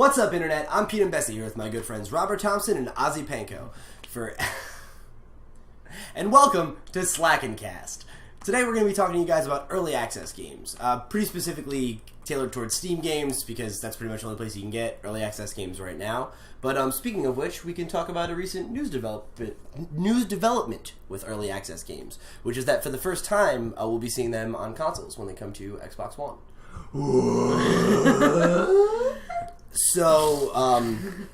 What's up, Internet? I'm Pete and Bessie here with my good friends Robert Thompson and Ozzy Panko and welcome to Slackencast. Today we're going to be talking to you guys about early access games, pretty specifically tailored towards Steam games because that's pretty much the only place you can get early access games right now. But speaking of which, we can talk about a recent news development with early access games, which is that for the first time we'll be seeing them on consoles when they come to Xbox One. So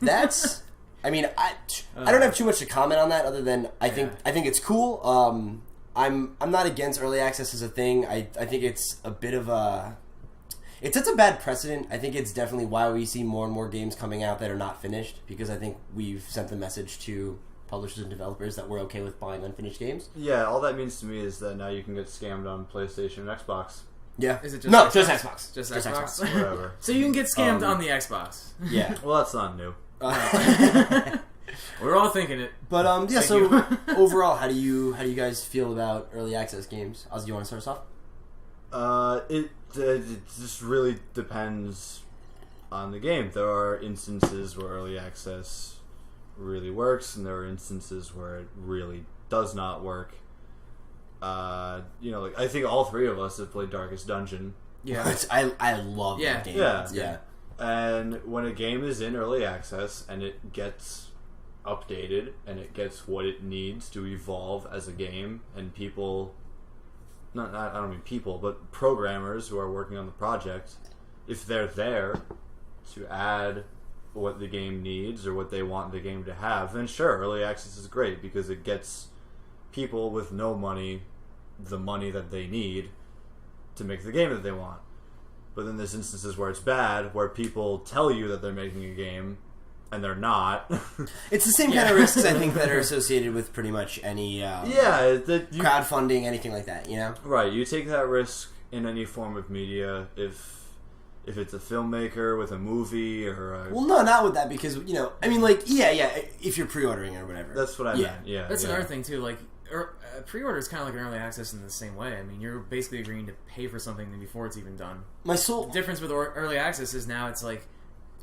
that's. I mean, I don't have too much to comment on that other than I think it's cool. I'm not against early access as a thing. I think it's a bit of a. It sets a bad precedent. I think it's definitely why we see more and more games coming out that are not finished, because I think we've sent the message to publishers and developers that we're okay with buying unfinished games. Yeah, all that means to me is that now you can get scammed on PlayStation and Xbox. Yeah. Is it just no, Xbox? just Xbox. Just Xbox. Xbox? Whatever. So you can get scammed on the Xbox. Yeah. Well, that's not new. We're all thinking it. But yeah. Thank So you. overall, how do you guys feel about early access games? Ozzy, you want to start us off? It just really depends on the game. There are instances where early access really works, and there are instances where it really does not work. Like I think all three of us have played Darkest Dungeon. Yeah. I love that game. Yeah. And when a game is in early access and it gets updated and it gets what it needs to evolve as a game, and people, I don't mean people, but programmers who are working on the project, if they're there to add what the game needs or what they want the game to have, then sure, early access is great because it gets people with no money the money that they need to make the game that they want. But then there's instances where it's bad, where people tell you that they're making a game and they're not. It's the same kind of risks, I think, that are associated with pretty much any crowdfunding, anything like that, you know? Right, you take that risk in any form of media. If it's a filmmaker with a movie or a... Well, no, not with that, because, if you're pre-ordering it or whatever. That's what I meant, yeah. That's another thing, too. Like, pre-order is kind of like an early access in the same way. I mean, you're basically agreeing to pay for something before it's even done. The difference with early access is now it's like,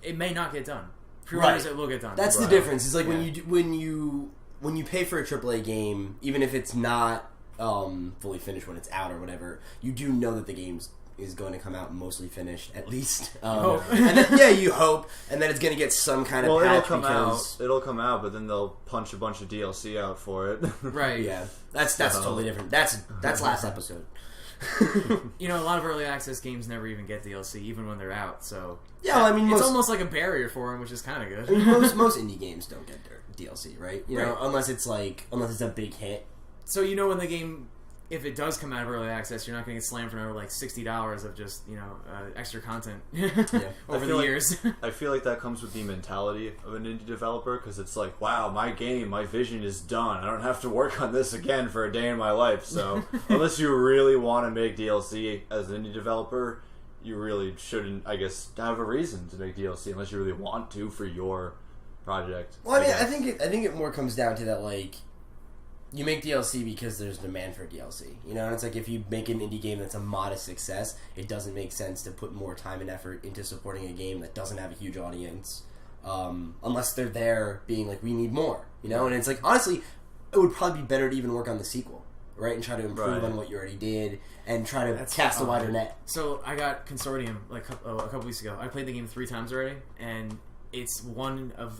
it may not get done. Pre-orders, it will get done. That's the difference. It's like when you pay for a AAA game, even if it's not fully finished when it's out or whatever, you do know that the game's is going to come out mostly finished, at least. And then, you hope, and then it's going to get some kind of patch it'll come out, but then they'll punch a bunch of DLC out for it. Right. Yeah. That's totally different. That's last episode. A lot of early access games never even get DLC, even when they're out, so... Yeah, well, I mean, it's almost like a barrier for them, which is kind of good. I mean, most indie games don't get their DLC, right? You know, unless it's a big hit. So when the game... If it does come out of early access, you're not going to get slammed for another $60 of just extra content over the years. I feel like that comes with the mentality of an indie developer, because it's like, wow, my vision is done. I don't have to work on this again for a day in my life. So unless you really want to make DLC as an indie developer, you really shouldn't, I guess, have a reason to make DLC unless you really want to for your project. Well, I mean, I think it more comes down to that, like, you make DLC because there's demand for DLC, and it's like if you make an indie game that's a modest success, it doesn't make sense to put more time and effort into supporting a game that doesn't have a huge audience, unless they're there being like, we need more, and it's like, honestly, it would probably be better to even work on the sequel, right, and try to improve on what you already did, and try to cast a wider net. So I got Consortium a couple weeks ago. I played the game 3 times already, and it's one of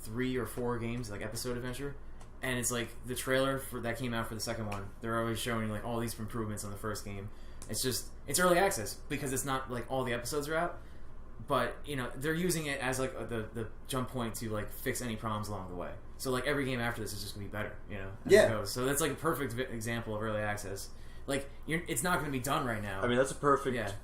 3 or 4 games, episode adventure. And it's like the trailer that came out for the second one. They're always showing all these improvements on the first game. It's early access because it's not all the episodes are out, but they're using it as the jump point to fix any problems along the way. So every game after this is just gonna be better, as it goes. So that's a perfect example of early access. It's not gonna be done right now. I mean, that's a perfect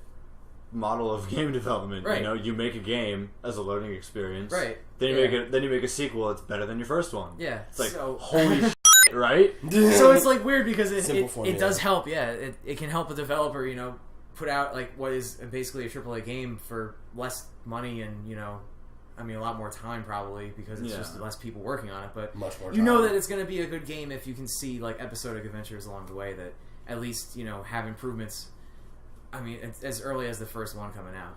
model of game development. Right. You make a game as a learning experience. Right. Then you make a sequel that's better than your first one. Yeah. It's like, holy shit, right? So it's weird because it does help. Yeah, it can help a developer, put out what is basically a AAA game for less money and a lot more time probably because it's just less people working on it. But much more time. That it's going to be a good game if you can see episodic adventures along the way that at least have improvements. I mean, as early as the first one coming out.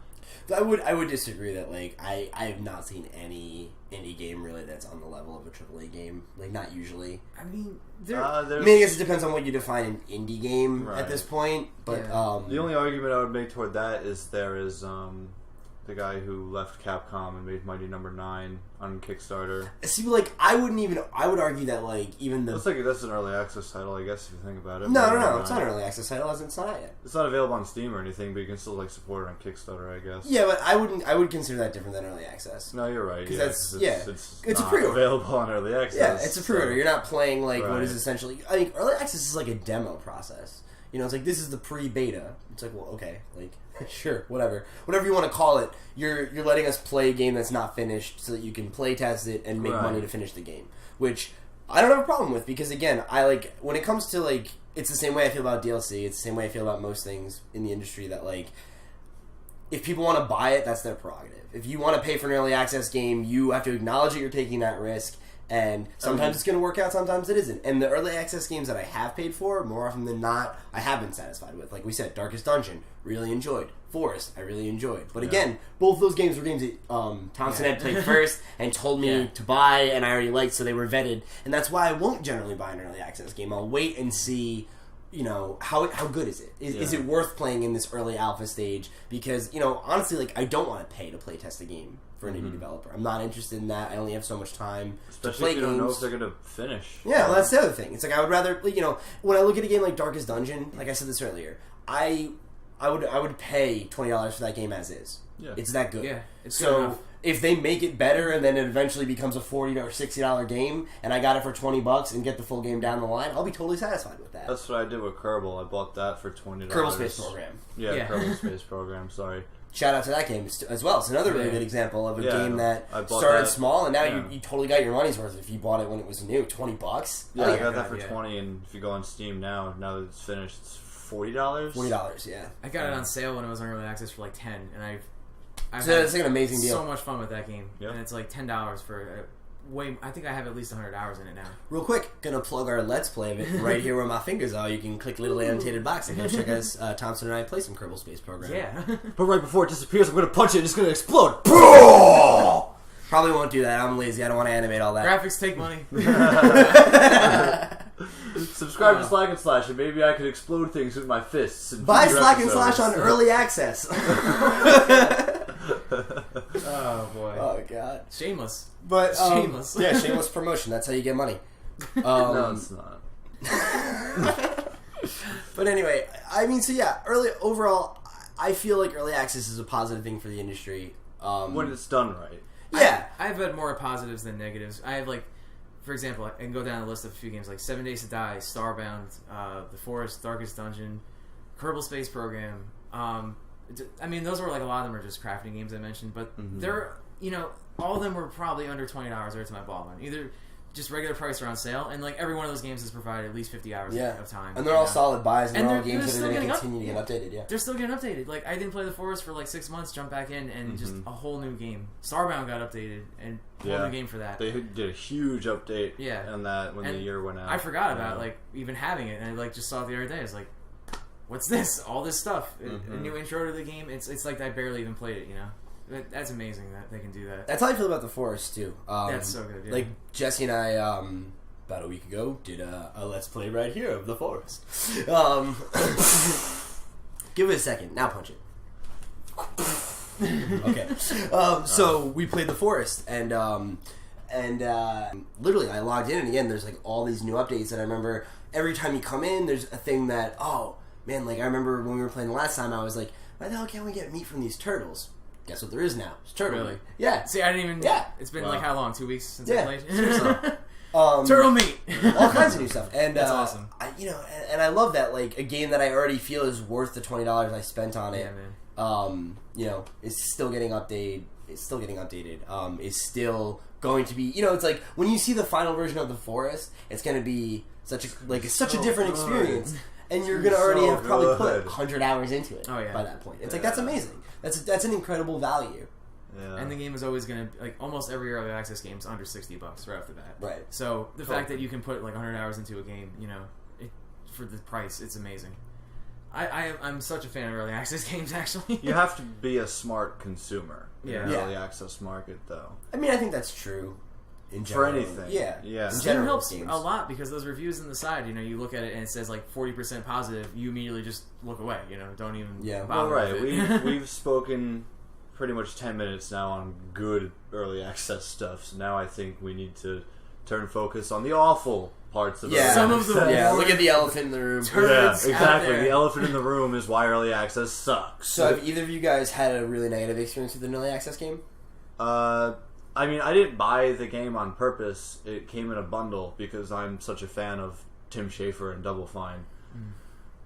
I would disagree that like I have not seen any indie game really that's on the level of a AAA game. Like not usually. I mean, I guess it depends on what you define an indie game Right. at this point. But the only argument I would make toward that is there is the guy who left Capcom and made Mighty Number 9 on Kickstarter. see, like I would argue that like even the Looks like that's an early access title, I guess, if you think about it. no, Mighty Number it's not 9. an early access title. It's not out yet. It's not available on Steam or anything, but you can still like support it on Kickstarter, I guess. Yeah, but I would consider that different than early access. No, you're right. Because Yeah, that's 'cause it's a not pre-order. available on early access. Yeah, it's a pre-order. so- You're not playing like what is Right. essentially. I think early access is like a demo process. You know, it's like this is the pre-beta. It's like, well, okay, like sure, whatever you want to call it. You're letting us play a game that's not finished so that you can play test it and make Right. money to finish the game, which I don't have a problem with because again, I like when it comes to like it's the same way I feel about DLC. It's the same way I feel about most things in the industry that like if people want to buy it, that's their prerogative. If you want to pay for an early access game, you have to acknowledge that you're taking that risk. And sometimes it's going to work out, sometimes it isn't. And the early access games that I have paid for, more often than not, I have been satisfied with. Like we said, Darkest Dungeon, really enjoyed. Forest, I really enjoyed. But again, both those games were games that Thompson had played first and told me to buy, and I already liked, so they were vetted. And that's why I won't generally buy an early access game. I'll wait and see, you know, how good is it? Is it worth playing in this early alpha stage? Because, you know, honestly, like, I don't want to pay to play test a game for an indie developer. I'm not interested in that. I only have so much time Especially to play if you don't know games. if they're going to finish. Yeah, well, that's the other thing. It's like I would rather, like, you know, when I look at a game like Darkest Dungeon, like I said this earlier, I would pay $20 for that game as is. Yeah. It's that good. Yeah, it's good so enough. if they make it better and then it eventually becomes a $40 or $60 game, and I got it for $20 and get the full game down the line, I'll be totally satisfied with that. That's what I did with Kerbal. I bought that for $20. Kerbal Space Program. Yeah, Kerbal Space Program, sorry. Shout out to that game as well. It's another really good example of a game that I bought started that. small and now Yeah. you totally got your money's worth if you bought it when it was new. $20. Yeah, Oh, I got that for yeah. 20, and if you go on Steam now that it's finished, it's $40. $40, yeah. I got it on sale when it was on early access for like 10, and I've So had it's like an amazing deal. so much fun with that game, Yep. and it's like $10 for I think I have at least 100 hours in it now. Real quick, gonna plug our Let's Play of it right here where my fingers are. You can click little annotated box and go check us, Thompson and I play some Kerbal Space Program. Yeah. But right before it disappears, I'm going to punch it and it's going to explode. Probably won't do that. I'm lazy. I don't want to animate all that. Graphics take money. Subscribe to Slack and Slash, and maybe I could explode things with my fists. In Buy future Slack and episodes. Slash on early access. Oh boy. Oh god. Shameless. But Shameless. Yeah, shameless promotion. That's how you get money. No, it's not. But anyway, I mean, so yeah, overall, I feel like early access is a positive thing for the industry. When it's done right. Yeah. I've had more positives than negatives. I have, like, for example, I can go down the list of a few games like 7 Days to Die, Starbound, The Forest, Darkest Dungeon, Kerbal Space Program. I mean, those were like a lot of them are just crafting games I mentioned, but they're, you know, all of them were probably under $20 every time I bought one. Either just regular price or on sale, and like every one of those games has provided at least 50 hours of time. And they're all solid buys, and they're all they're games that still are going to getting continue to get updated, yeah. They're still getting updated. Like, I didn't play The Forest for like 6 months, jump back in, and just a whole new game. Starbound got updated, and a whole new game for that. They did a huge update on that when the year went out. I forgot about like even having it, and I like just saw it the other day. I was like, what's this? All this stuff. A new intro to the game. It's like I barely even played it, you know? That's amazing that they can do that. That's how I feel about The Forest, too. That's so good, yeah. Like, Jesse and I, about a week ago, did a Let's Play right here of The Forest. Give it a second. Now punch it. Okay. So we played The Forest, and literally I logged in, and again, there's like all these new updates, and I remember every time you come in, there's a thing that, oh, man, like I remember when we were playing the last time, I was like, why the hell can't we get meat from these turtles? Guess what there is now? It's turtle Really? meat. Yeah. See, I didn't even... Yeah. It's been like how long? 2 weeks since I Yeah. played? Seriously. Turtle meat! All kinds of new stuff, and That's awesome. And I love that, like a game that I already feel is worth the $20 I spent on it. Yeah, man. Is still getting updated. Is still going to be. It's like when you see the final version of The Forest, it's going to be such a different experience, and you're going to already have probably put 100 hours into it. Oh, yeah. By that point, it's like that's amazing. That's an incredible value. Yeah. And the game is always going to, like, almost every early access game is under $60 right off the bat. Right. So the fact that you can put like 100 hours into a game, for the price, it's amazing. I'm such a fan of early access games. Actually, You have to be a smart consumer in Yeah. the Yeah. early access market, though. I mean, I think that's true. In For general. anything. Yeah. Yeah. In Steam general, helps games. a lot because those reviews on the side, you look at it and it says like 40% positive. You immediately just look away. Don't even. Yeah. Bother Well, right. with it. We've spoken pretty much 10 minutes now on good early access stuff. So now I think we need to turn focus on the awful parts of Yeah. early Some of the access. Yeah, more look at the elephant in the room. Yeah, turds out exactly. there. The elephant in the room is why early access sucks. So, have either of you guys had a really negative experience with an early access game? I mean, I didn't buy the game on purpose. It came in a bundle because I'm such a fan of Tim Schafer and Double Fine.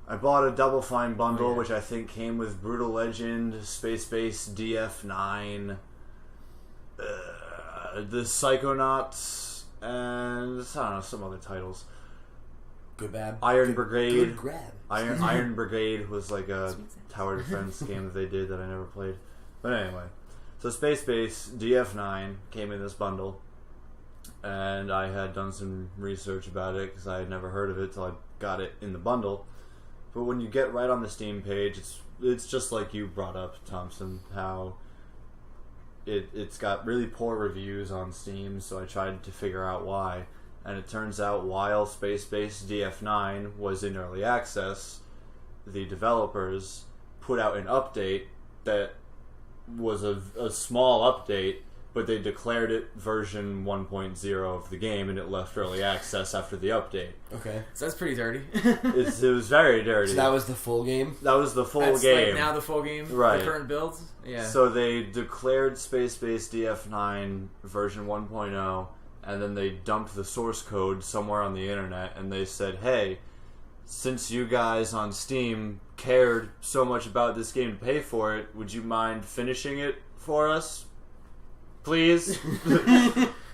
I bought a Double Fine bundle, which I think came with Brutal Legend, Space Base DF9, the Psychonauts, and I don't know, some other titles. Good, bad. Iron Brigade. Good grab. Iron Brigade was like a tower defense game that they did that I never played. But anyway, so Space Base DF9 came in this bundle, and I had done some research about it because I had never heard of it till I got it in the bundle. But when you get right on the Steam page, it's just like you brought up, Thompson, how it's got really poor reviews on Steam, so I tried to figure out why. And it turns out while Space Base DF9 was in early access, the developers put out an update that was a small update, but they declared it version 1.0 of the game, and it left early access after the update. Okay. So that's pretty dirty. It was very dirty. So that was the full game? That was the full That's game. like now the full game, Right. The current builds. Yeah. So they declared Space Base DF9 version 1.0, and then they dumped the source code somewhere on the internet, and they said, hey, since you guys on Steam cared so much about this game to pay for it, would you mind finishing it for us? Please?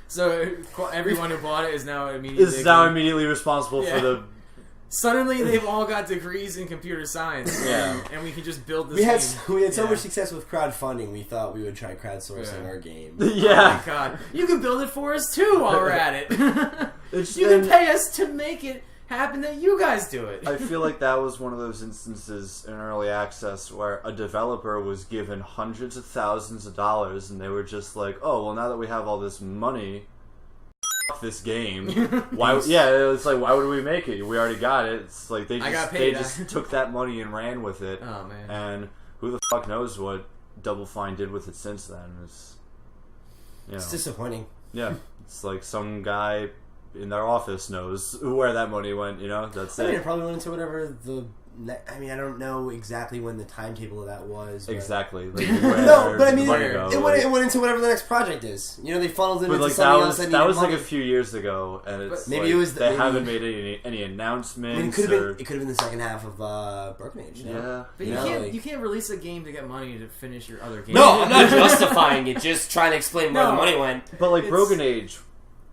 So everyone who bought it is now immediately immediately responsible for the... Suddenly they've all got degrees in computer science. Yeah. And we can just build this We had game. so Yeah. much success with crowdfunding, we thought we would try crowdsourcing Yeah. our game. Oh Yeah. my god. You can build it for us too while we're at it. It's- You can and- pay us to make it happen that you guys do it. I feel like that was one of those instances in early access where a developer was given hundreds of thousands of dollars, and they were just like, "Oh, well, now that we have all this money, f this game. Why? Yeah, it's like, why would we make it? We already got it. It's like they I got just paid. took that money and ran with it. Oh man. And who the fuck knows what Double Fine did with it since then? It's, It's disappointing. yeah, it's like some guy in their office knows where that money went. That's I mean, it. it probably went into whatever I mean, I don't know exactly when the timetable of that was. But... Exactly. Like No, but I mean, money go. it went into whatever the next project is. They funneled it But into like something that else was that like needed a few years ago, and it's maybe like, it was they maybe- haven't made any I announcements. mean, it could have been the second half of Broken Age. Yeah, But you can't release a game to get money to finish your other game. No, I'm not justifying it. Just trying to explain where No. the money went. but like It's- Broken Age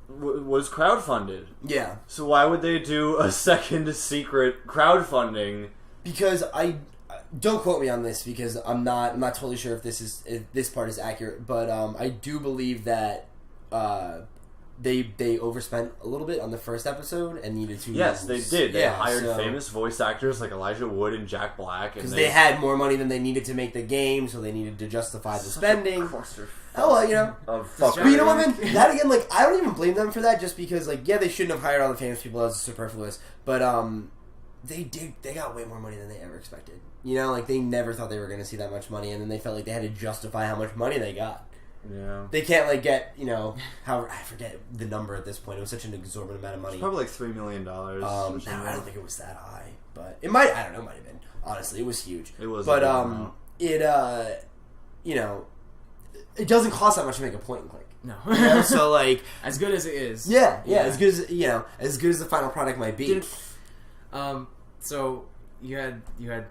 was crowdfunded, Yeah, so why would they do a second secret crowdfunding? because I don't quote me on this because I'm not totally sure if this part is accurate, but I do believe that they overspent a little bit on the first episode and needed to. Yes, they did. They Yeah, hired so- famous voice actors like Elijah Wood and Jack Black, because they had more money than they needed to make the game, so they needed to justify the spending. Oh, well, Of But But you know what, man? That again, like, I don't even blame them for that, just because, like, yeah, they shouldn't have hired all the famous people. That was superfluous. But, they got way more money than they ever expected. Like, they never thought they were going to see that much money, and then they felt like they had to justify how much money they got. Yeah. They can't, like, get, how, I forget the number at this point. It was such an exorbitant amount of money. Probably like $3 million. I don't think it was that high, but it might, I don't know, it might have been. Honestly, it was huge. It was. But, a big amount. it doesn't cost that much to make a point and click. No. So, like... As good as it is. Yeah, as good as the final product might be. So you had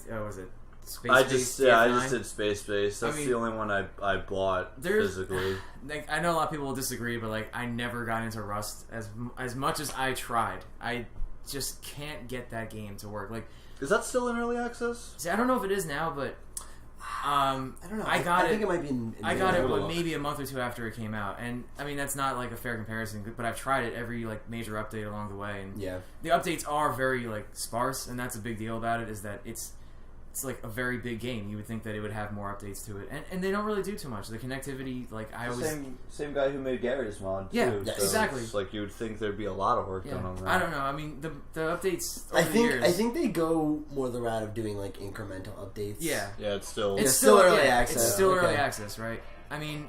was it Space I Base just DF9? did Space Base. That's the only one I bought physically. Like, I know a lot of people will disagree, but like I never got into Rust as much as I tried. I just can't get that game to work. Like, Is that still in early access? see, I don't know if it is now, but I don't know. I think it might be in I got it look. maybe a month or two after it came out, and I mean that's not like a fair comparison, but I've tried it every like major update along the way, and Yeah. the updates are very like sparse, and that's a big deal about it. Is that it's like a very big game. You would think that it would have more updates to it, and they don't really do too much. The connectivity, like I always same guy who made Gary's mod. Yeah, too, so exactly. It's like you would think there'd be a lot of work done on that. I don't know. I mean, the updates. Over I the years, think they go more the route of doing like incremental updates. Yeah, it's still early access. It's still Okay. early access, right? I mean,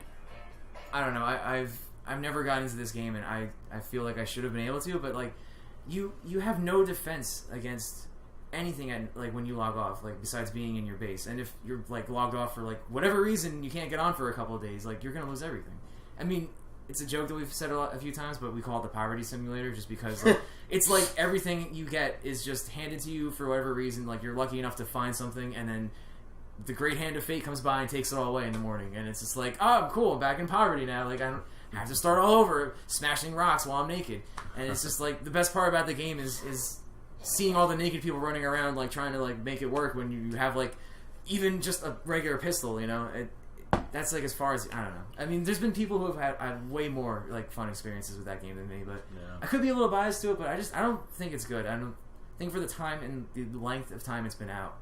I don't know. I've never gotten into this game, and I feel like I should have been able to, but like you have no defense against anything like when you log off, like besides being in your base. And if you're like logged off for like whatever reason you can't get on for a couple of days, like you're gonna lose everything. I mean, it's a joke that we've said a few times, but we call it the poverty simulator just because like, it's like everything you get is just handed to you for whatever reason. Like you're lucky enough to find something, and then the great hand of fate comes by and takes it all away in the morning, and it's just like, oh, cool, I'm back in poverty now. Like I have to start all over, smashing rocks while I'm naked. And it's just like the best part about the game is seeing all the naked people running around, like trying to like make it work when you have like even just a regular pistol. You know, that's like as far as I don't know. I mean, there's been people who have had way more like fun experiences with that game than me, but I could be a little biased to it. But I don't think it's good. I don't think for the time and the length of time it's been out,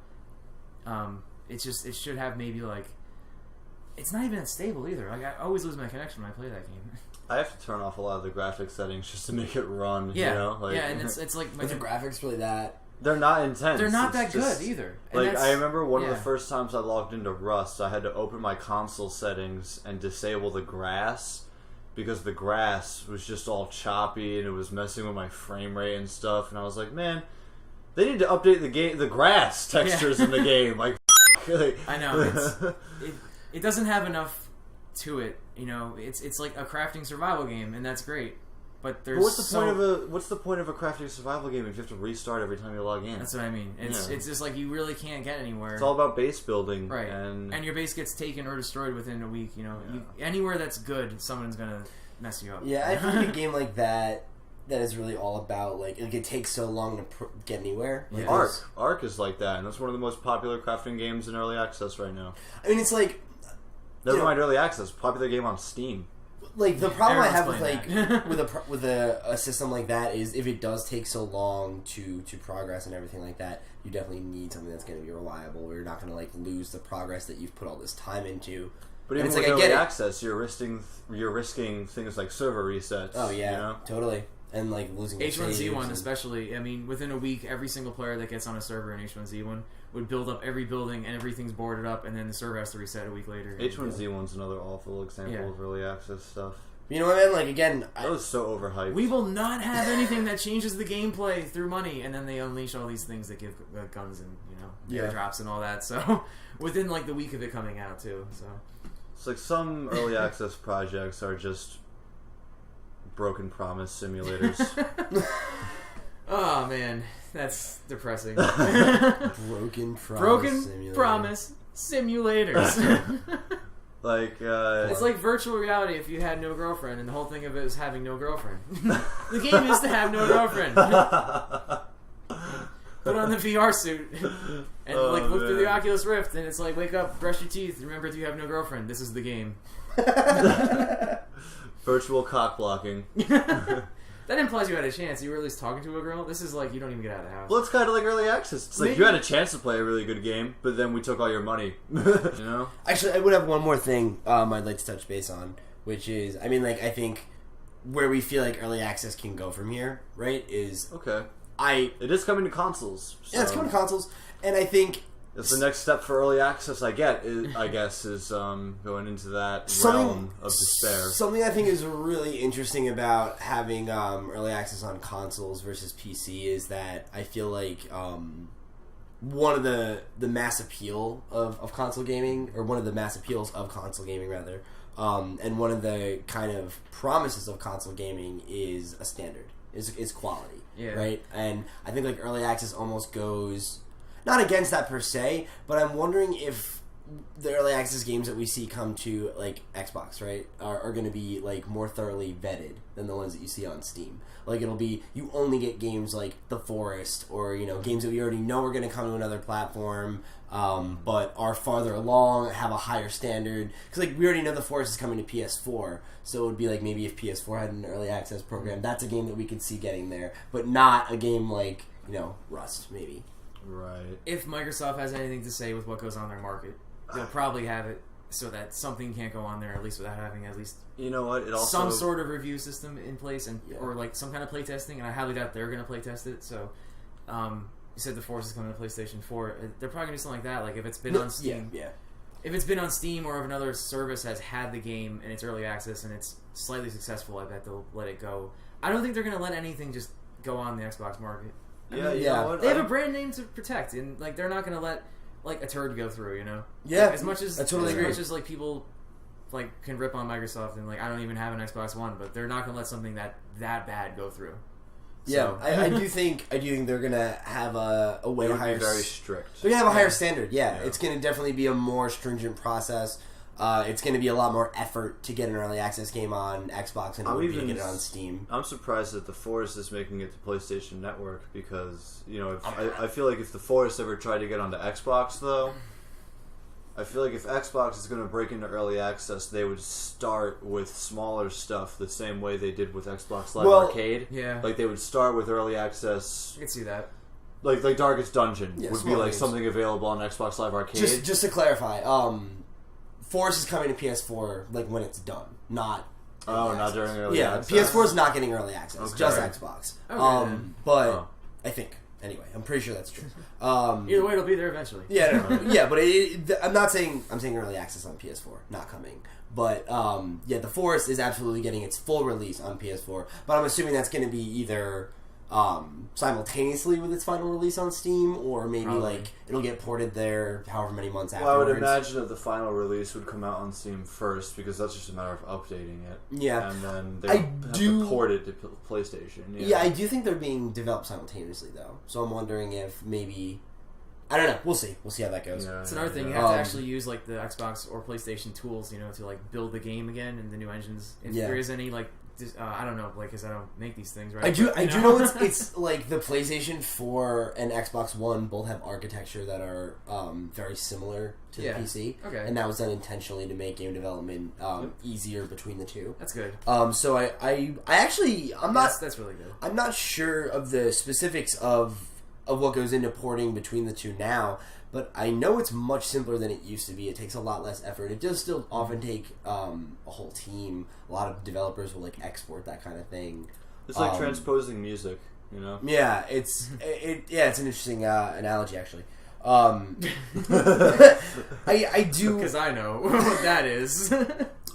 it should have maybe like. It's not even that stable either. Like I always lose my connection when I play that game. I have to turn off a lot of the graphic settings just to make it run. Yeah, you know? Like, yeah, and it's like But the graphics really that. They're not intense. They're not It's that just, good either. And Like I remember one of the yeah. first times I logged into Rust, I had to open my console settings and disable the grass because the grass was just all choppy and it was messing with my frame rate and stuff. And I was like, man, they need to update the grass textures in the game. Like, I know it doesn't have enough to it. You know, it's like a crafting survival game, and that's great. But there's what's the point of a crafting survival game if you have to restart every time you log in? That's what I mean. It's just like you really can't get anywhere. It's all about base building, right? And your base gets taken or destroyed within a week. You know, anywhere that's good, someone's gonna mess you up. Yeah, I think a game like that is really all about like it takes so long to get anywhere. Like, Ark is like that, and that's one of the most popular crafting games in early access right now. I mean, it's like never mind early access, popular game on Steam. Like the problem I have with Everyone's with a system like that is if it does take so long to progress and everything like that, you definitely need something that's going to be reliable. Where you're not going to like lose the progress that you've put all this time into. But even with early access, you're risking things like server resets. Oh yeah, you know? Totally. And like losing H1Z1 especially. I mean, within a week, every single player that gets on a server in H1Z1 would build up every building and everything's boarded up, and then the server has to reset a week later. H1Z1's another awful example of early access stuff. You know what I mean? Like again, that was so overhyped. We will not have anything that changes the gameplay through money, and then they unleash all these things that give guns and airdrops and all that. So within like the week of it coming out too. So it's like some early access projects are just broken promise simulators. Oh man, that's depressing. Broken promise simulators. Like it's like virtual reality if you had no girlfriend, and the whole thing of it is having no girlfriend. The game is to have no girlfriend. Put on the VR suit and look through the Oculus Rift, and it's like, wake up, brush your teeth, remember you have no girlfriend. This is the game. Virtual cock blocking. That implies you had a chance. You were at least talking to a girl. This is like you don't even get out of the house. Well, it's kind of like early access. It's like you had a chance to play a really good game, but then we took all your money. You know? Actually, I would have one more thing I'd like to touch base on, which is, I mean, like, I think where we feel like early access can go from here, right, is... Okay. It is coming to consoles. So. Yeah, it's coming to consoles, and I think... It's the next step for early access, I guess, is going into that realm of despair. Something I think is really interesting about having early access on consoles versus PC is that I feel like one of the mass appeal of console gaming, or one of the mass appeals of console gaming, rather, and one of the kind of promises of console gaming is a standard, is quality, right? And I think like early access almost goes... not against that per se, but I'm wondering if the early access games that we see come to like Xbox, right, are going to be like more thoroughly vetted than the ones that you see on Steam. Like it'll be you only get games like The Forest, or games that we already know are going to come to another platform, but are farther along, have a higher standard. Because like we already know The Forest is coming to PS4, so it would be like maybe if PS4 had an early access program, that's a game that we could see getting there, but not a game like Rust maybe. Right. if Microsoft has anything to say with what goes on their market, they'll probably have it so that something can't go on there, at least without having at least You know what? It also some sort of review system in place, and or like some kind of play testing. And I highly doubt they're going to play test it. So, you said the Force is coming to PlayStation 4. They're probably going to do something like that. Like if it's been on Steam, if it's been on Steam, or if another service has had the game and it's early access and it's slightly successful, I bet they'll let it go. I don't think they're going to let anything just go on the Xbox market. Yeah, you know what? They have a brand name to protect, and like they're not going to let like a turd go through, you know. Yeah, like, as much as I totally agree. As much as like people like can rip on Microsoft and like I don't even have an Xbox One, but they're not going to let something that bad go through. Yeah, So. I do think they're gonna have a way higher. Very strict. They're gonna have a higher standard. Yeah, it's gonna definitely be a more stringent process. It's gonna be a lot more effort to get an early access game on Xbox than it would be to get it on Steam. I'm surprised that the Forest is making it to PlayStation Network because I feel like if the Forest ever tried to get onto Xbox though. I feel like if Xbox is going to break into early access, they would start with smaller stuff the same way they did with Xbox Live Arcade. Yeah. Like, they would start with early access. I can see that. Like Darkest Dungeon would be, like, games. something available on Xbox Live Arcade. Just to clarify, Force is coming to PS4, like, when it's done, not... not during early access? Yeah, PS4 is not getting early access, just Xbox. Okay, but, I think... Anyway, I'm pretty sure that's true. Either way, it'll be there eventually. Yeah, no, but I'm saying early access on PS4, not coming. But the Forest is absolutely getting its full release on PS4. But I'm assuming that's going to be either simultaneously with its final release on Steam, or maybe like it'll get ported there however many months afterwards. Well, I would imagine that the final release would come out on Steam first because that's just a matter of updating it. Yeah, and then they have to port it to PlayStation. Yeah, I do think they're being developed simultaneously though. So I'm wondering if maybe. I don't know. We'll see. We'll see how that goes. It's another thing. You have to actually use like the Xbox or PlayStation tools, to like build the game again and the new engines. If there is any like, I don't know, like because I don't make these things, right? I do know it's like the PlayStation 4 and Xbox One both have architecture that are very similar to the PC. Okay. And that was done intentionally to make game development easier between the two. That's good. So I actually I'm not that's really good. I'm not sure of the specifics of what goes into porting between the two now, but I know it's much simpler than it used to be. It takes a lot less effort. It does still often take a whole team. A lot of developers will like export that kind of thing. It's like transposing music, Yeah, it's an interesting analogy actually. I do because I know what that is.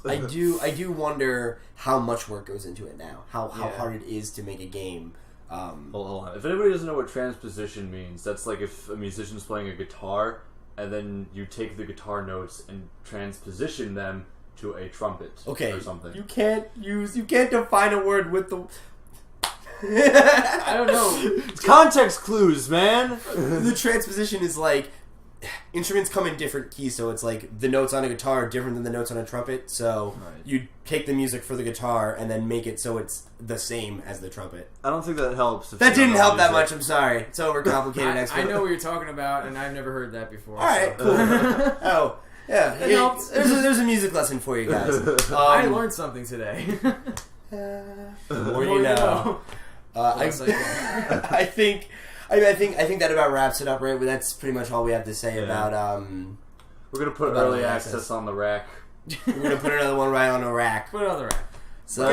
I do wonder how much work goes into it now. How hard it is to make a game. Hold on. If anybody doesn't know what transposition means, that's like if a musician's playing a guitar and then you take the guitar notes and transposition them to a trumpet or something. You can't define a word with the I don't know. It's context clues, man. The transposition is like instruments come in different keys, so it's like the notes on a guitar are different than the notes on a trumpet. So you take the music for the guitar and then make it so it's the same as the trumpet. I don't think that helps. That didn't help that much. I'm sorry. It's overcomplicated. I know what you're talking about, and I've never heard that before. All right, cool. Oh, yeah. That helps. There's a music lesson for you guys. I learned something today. The more you know. I think that about wraps it up, right? But that's pretty much all we have to say about. We're gonna put early access on the rack. We're gonna put another one right on a rack. Put it on the rack. So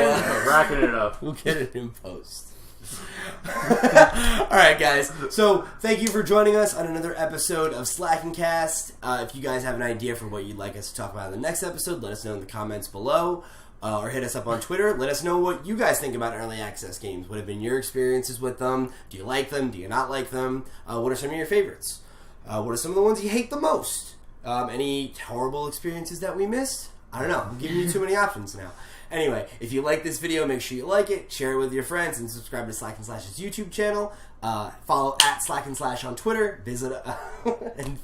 racking it up. We'll get it in post. Alright guys, so thank you for joining us on another episode of Slacking Cast. If you guys have an idea for what you'd like us to talk about in the next episode, let us know in the comments below. Or hit us up on Twitter. Let us know what you guys think about early access games. What have been your experiences with them? Do you like them? Do you not like them? What are some of your favorites? What are some of the ones you hate the most? Any horrible experiences that we missed? I don't know. I'm giving you too many options now. Anyway, if you like this video, make sure you like it, share it with your friends, and subscribe to Slack and Slash's YouTube channel. Follow at Slack and Slash on Twitter. Visit and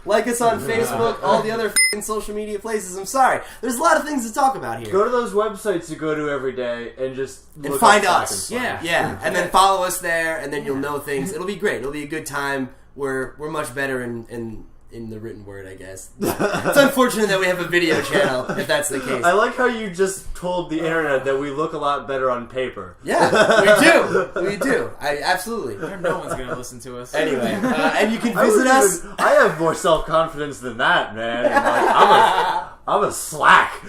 like us on Facebook, all the other social media places. I'm sorry. There's a lot of things to talk about here. Go to those websites you go to every day and just look find up us. Slack and Slash. Yeah. And then follow us there, and then you'll know things. It'll be great. It'll be a good time. We're much better in in the written word, I guess. It's unfortunate that we have a video channel, if that's the case. I like how you just told the internet that we look a lot better on paper. Yeah, we do. Absolutely. No one's gonna listen to us Anyway, and you can visit us. I have more self-confidence than that, man. Like, I'm a slack.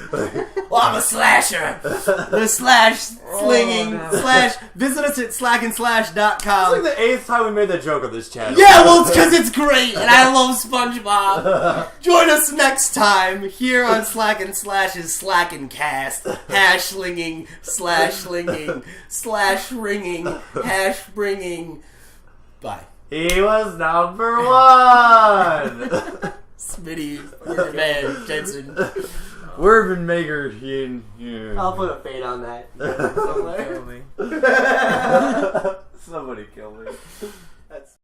Well, I'm a slasher. The slash slinging slash. Visit us at slackandslash.com. It's like the 8th time we made that joke on this channel. Yeah, well, it's because it's great, and I love SpongeBob. Join us next time here on Slack and Slash's Slack and Cast. Hash slinging, slash ringing, hash bringing. Bye. He was number 1. Smitty, man, Jensen. Werben Maker. I'll put a fade on that. Kill me. Somebody kill me.